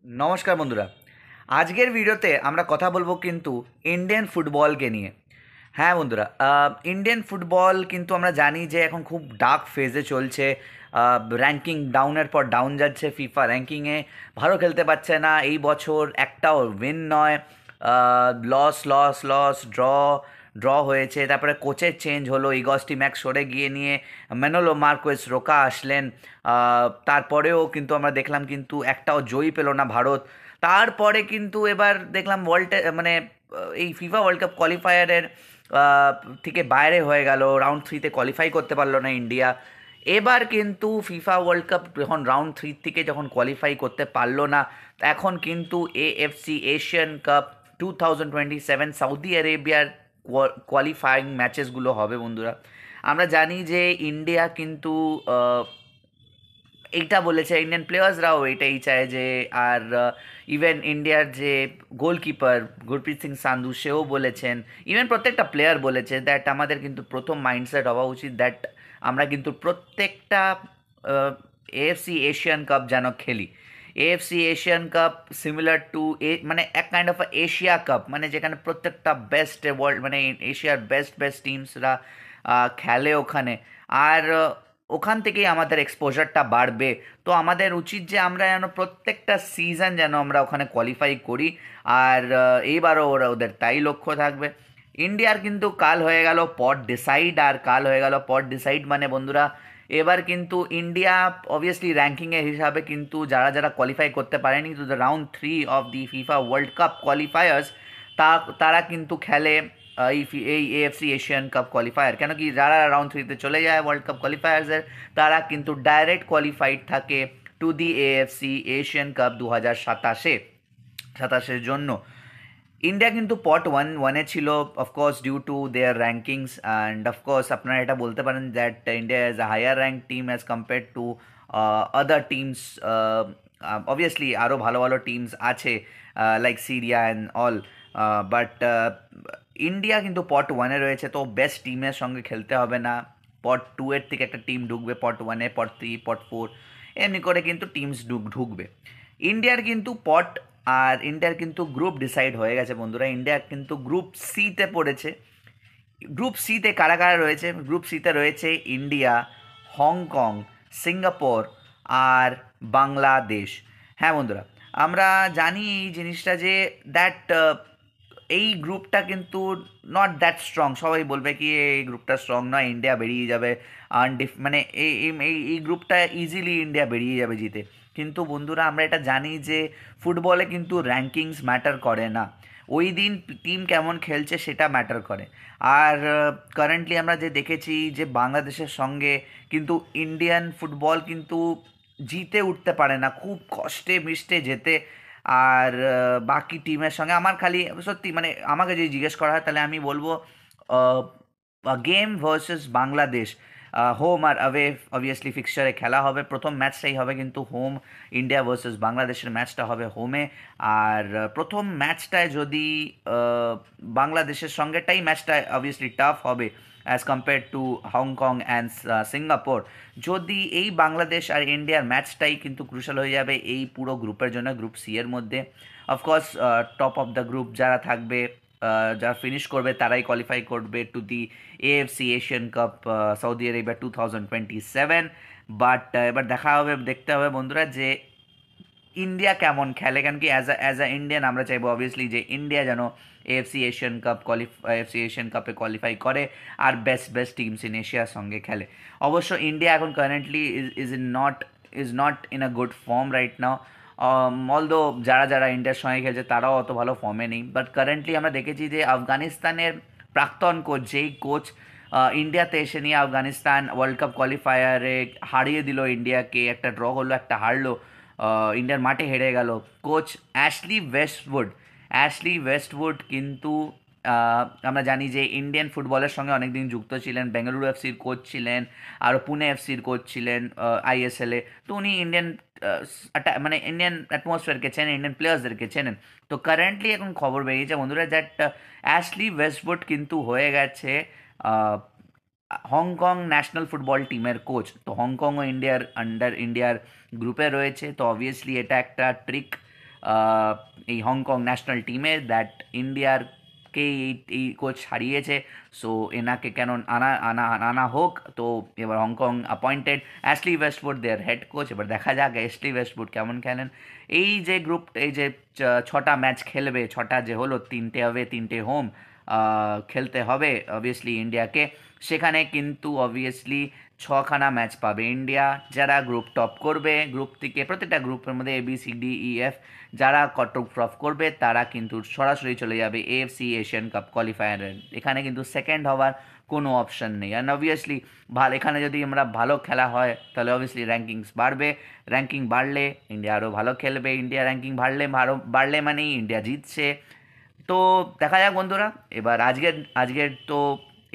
নমস্কার বন্ধুরা। আজকের ভিডিওতে আমরা কথা বলবো কিন্তু ইন্ডিয়ান ফুটবলকে নিয়ে। হ্যাঁ বন্ধুরা, ইন্ডিয়ান ফুটবল কিন্তু আমরা জানি যে এখন খুব ডার্ক ফেজে চলছে। র্যাঙ্কিং ডাউনের পর ডাউন যাচ্ছে। ফিফা র্যাঙ্কিংয়ে ভালো খেলতে পারছে না এই বছর, একটাও উইন নয়। Loss loss loss draw draw হয়েছে। তারপরে কোচের চেঞ্জ হলো, ইগস্টি ম্যাক্স সরে গিয়ে নিয়ে ম্যানোলো মার্কোয়েস রোকা আসলেন। তারপরেও কিন্তু আমরা দেখলাম কিন্তু একটাও জয়ী পেল না ভারত। তারপরে কিন্তু এবার দেখলাম মানে এই ফিফা ওয়ার্ল্ড কাপ কোয়ালিফায়ারের থেকে বাইরে হয়ে গেল, রাউন্ড থ্রিতে কোয়ালিফাই করতে পারলো না ইন্ডিয়া। এবার কিন্তু ফিফা ওয়ার্ল্ড কাপ যখন রাউন্ড থ্রি থেকে যখন কোয়ালিফাই করতে পারলো না, এখন কিন্তু এএফসি এশিয়ান কাপ 2027 সৌদি আরেবিয়ার কোয়ালিফাইং ম্যাচেসগুলো হবে বন্ধুরা। আমরা জানি যে ইন্ডিয়া কিন্তু এইটা বলেছে, ইন্ডিয়ান প্লেয়ার্সরাও এটাই চায় যে, আর ইভেন ইন্ডিয়ার যে গোলকিপার গুরপ্রীত সিং সান্ধু সেও বলেছেন, ইভেন প্রত্যেকটা প্লেয়ার বলেছে দ্যাট আমাদের কিন্তু প্রথম মাইন্ডসেট হওয়া উচিত দ্যাট আমরা কিন্তু প্রত্যেকটা এএফসি এশিয়ান কাপ যেন খেলি। AFC Asian cup similar to মানে এক কাইন্ড অফ এশিয়া কাপ, মানে যেখানে প্রত্যেকটা বেস্ট ওয়ার্ল্ড মানে এশিয়ার বেস্ট বেস্ট টিমসরা খেলে ওখানে। আর ওখান থেকেই আমাদের এক্সপোজারটা বাড়বে। তো আমাদের উচিত যে আমরা যেন প্রত্যেকটা সিজন যেন আমরা ওখানে কোয়ালিফাই করি। আর এইবারও ওদের তাই লক্ষ্য থাকবে। ইন্ডিয়ার কিন্তু কাল হয়ে গেল পট ডিসাইড, আর কাল হয়ে গেল পট ডিসাইড মানে বন্ধুরা এবার কিন্তু ইন্ডিয়া অবভিয়াসলি র্যাঙ্কিংয়ের হিসাবে কিন্তু যারা যারা কোয়ালিফাই করতে পারেনি to the round three of the FIFA World cup qualifiers, তারা কিন্তু খেলে এই এএফসি এশিয়ান কাপ কোয়ালিফায়ার। কেন কি যারা রাউন্ড থ্রিতে চলে যায় ওয়ার্ল্ড কাপ কোয়ালিফায়ার্সের, তারা কিন্তু ডাইরেক্ট কোয়ালিফাইড থাকে to the AFC Asian Cup 2027-এর জন্য। ইন্ডিয়া কিন্তু পট ওয়ানে ছিল, of course due to their rankings, and of course আপনারা এটা বলতে পারেন that India is a higher rank team as compare to other teams. Obviously আরও ভালো ভালো টিমস আছে like Syria and all, but India কিন্তু পট ওয়ানে রয়েছে, তো বেস্ট টিমের সঙ্গে খেলতে হবে না। পট টু এর থেকে একটা টিম ঢুকবে পট ওয়ানে, পট থ্রি, পট ফোর, এমনি করে কিন্তু টিমস ঢুকবে। ইন্ডিয়ার কিন্তু পট আর ইন্ডিয়ার কিন্তু গ্রুপ ডিসাইড হয়ে গেছে বন্ধুরা। ইন্ডিয়া কিন্তু গ্রুপ সিতে পড়েছে। গ্রুপ সিতে কারা কারা রয়েছে? গ্রুপ সিতে রয়েছে ইন্ডিয়া, হংকং, সিঙ্গাপুর আর বাংলাদেশ। হ্যাঁ বন্ধুরা, আমরা জানি এই জিনিসটা যে দ্যাট এই গ্রুপটা কিন্তু নট দ্যাট স্ট্রং। সবাই বলবে কি এই গ্রুপটা স্ট্রং নয়, ইন্ডিয়া বেরিয়ে যাবে মানে এই এই এই গ্রুপটা ইজিলি ইন্ডিয়া বেরিয়ে যাবে জিতে। কিন্তু বন্ধুরা আমরা এটা জানি যে ফুটবলে কিন্তু র্যাঙ্কিংস ম্যাটার করে না, ওই দিন টিম কেমন খেলছে সেটা ম্যাটার করে। আর কারেন্টলি আমরা যে দেখেছি যে বাংলাদেশের সঙ্গে কিন্তু ইন্ডিয়ান ফুটবল কিন্তু জিতে উঠতে পারে না, খুব কষ্টে মিষ্টে যেতে। আর বাকি টিমের সঙ্গে আমার খালি সত্যি মানে আমাকে যদি জিজ্ঞেস করা হয় তাহলে আমি বলবো গেম ভার্সেস বাংলাদেশ, হোম আর অ্যাওয়ে অবভিয়াসলি ফিক্সচারে খেলা হবে। প্রথম ম্যাচটাই হবে কিন্তু হোম, ইন্ডিয়া ভার্সেস বাংলাদেশের ম্যাচটা হবে হোমে। আর প্রথম ম্যাচটায় যদি বাংলাদেশের সঙ্গেটাই ম্যাচটা অবভিয়াসলি টাফ হবে as compare two Hong Kong and Singapore. যদি এই বাংলাদেশ আর ইন্ডিয়ার ম্যাচটাই কিন্তু ক্রুশাল হয়ে যাবে এই পুরো গ্রুপের জন্য, গ্রুপ সি এর মধ্যে। Of course top of the group যারা থাকবে, যারা ফিনিশ করবে তারাই কোয়ালিফাই করবে two the AFC Asian cup Saudi Arabia 2027। But এবার দেখা হবে, দেখতে হবে বন্ধুরা যে ইন্ডিয়া কেমন খেলে। কেন কি অ্যাজ আ ইন্ডিয়ান আমরা চাইবো অবভিয়াসলি যে ইন্ডিয়া যেন এএফসি এশিয়ান কাপে কোয়ালিফাই করে আর বেস্ট বেস্ট টিমস ইন এশিয়ার সঙ্গে খেলে। অবশ্য ইন্ডিয়া এখন currently is not in a good form right now. Although যারা যারা ইন্ডিয়ার সঙ্গে খেলছে তারাও অত ভালো ফর্মে নেই। বাট কারেন্টলি আমরা দেখেছি যে আফগানিস্তানের প্রাক্তন কোচ, যেই কোচ ইন্ডিয়াতে এসে নিয়ে আফগানিস্তান ওয়ার্ল্ড কাপ কোয়ালিফায়ারে হারিয়ে দিল ইন্ডিয়াকে, একটা ড্র হলো একটা হারলো, ইন্ডিয়ার মাঠে হেরে গেল। কোচ অ্যাশলি ওয়েস্টউড কিন্তু আমরা জানি যে ইন্ডিয়ান ফুটবলের সঙ্গে অনেকদিন যুক্ত ছিলেন, বেঙ্গালুরু এফসির কোচ ছিলেন, আরও পুনে এফসির কোচ ছিলেন আইএসএলে। তো উনি ইন্ডিয়ান মানে ইন্ডিয়ান অ্যাটমসফিয়ারকে চেনেন, ইন্ডিয়ান প্লেয়ার্সদেরকে চেনেন। তো কারেন্টলি এখন খবর বেরিয়েছে বন্ধুরা দ্যাট অ্যাশলি ওয়েস্টউড কিন্তু হয়ে গেছে হংকং ন্যাশনাল ফুটবল টিমের কোচ। তো হংকংও ইন্ডিয়ার গ্রুপে রয়েছে, তো অবভিয়াসলি এটা একটা ট্রিক এই হংকং ন্যাশনাল টিমে দ্যাট ইন্ডিয়ারকে এই কোচ হারিয়েছে, সো এনাকে কেন আনা আনা আনা হোক। তো এবার Hong Kong appointed Ashley Westwood their head coach. এবার দেখা যাক অ্যাশলি ওয়েস্টউড কেমন খেলেন। এই যে গ্রুপ, এই যে ছটা ম্যাচ খেলবে, ছটা যে হলো, তিনটে হবে তিনটে হোম খেলতে হবে অবভিয়াসলি ইন্ডিয়াকে, সেখানে কিন্তু অবভিয়াসলি ছখানা ম্যাচ পাবে ইন্ডিয়া। যারা গ্রুপ টপ করবে, গ্রুপ থেকে প্রত্যেকটা গ্রুপের মধ্যে ABCDEF যারা টপ করবে তারা কিন্তু সরাসরি চলে যাবে AFC এশিয়ান কাপ কোয়ালিফায়ারে। এখানে কিন্তু সেকেন্ড হওয়ার কোনো অপশন নেই। অ্যান্ড অবভিয়াসলি এখানে যদি আমরা ভালো খেলা হয় তাহলে অবভিয়াসলি র্যাঙ্কিংস বাড়বে, র্যাঙ্কিং বাড়লে ইন্ডিয়া আরও ভালো খেলবে, ইন্ডিয়া র্যাঙ্কিং বাড়লে মানেই ইন্ডিয়া জিতছে। তো দেখা যাক বন্ধুরা। এবার আজকের তো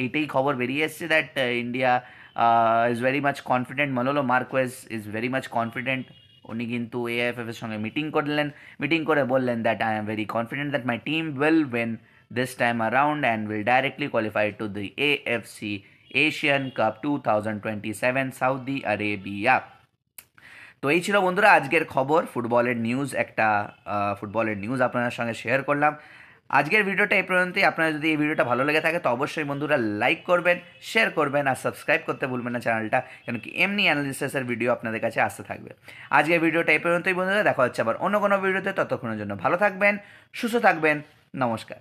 এইটাই খবর বেরিয়ে এসছে that India is very much confident. Manolo Marquez is very much confident. উনি কিন্তু AIFF এর সঙ্গে মিটিং করে বললেন that I am very confident that my team will win this time around and will directly qualify to the AFC Asian Cup 2027 Saudi Arabia. তো এই ছিল বন্ধুরা আজকের খবর, ফুটবলের নিউজ, একটা ফুটবলের নিউজ আপনাদের সঙ্গে শেয়ার করলাম। আজকের ভিডিওটা এই পর্যন্তই। আপনারা যদি এই ভিডিওটা ভালো লেগে থাকে তো অবশ্যই বন্ধুরা লাইক করবেন, শেয়ার করবেন আর সাবস্ক্রাইব করতে ভুলবেন না চ্যানেলটা, কেন কি এমনি অ্যানালিসিসের ভিডিও আপনাদের কাছে আসতে থাকবে। আজকের ভিডিওটা এই পর্যন্তই বন্ধুরা, দেখা হচ্ছে আবার অন্য কোনো ভিডিওতে। ততক্ষণের জন্য ভালো থাকবেন, সুস্থ থাকবেন, নমস্কার।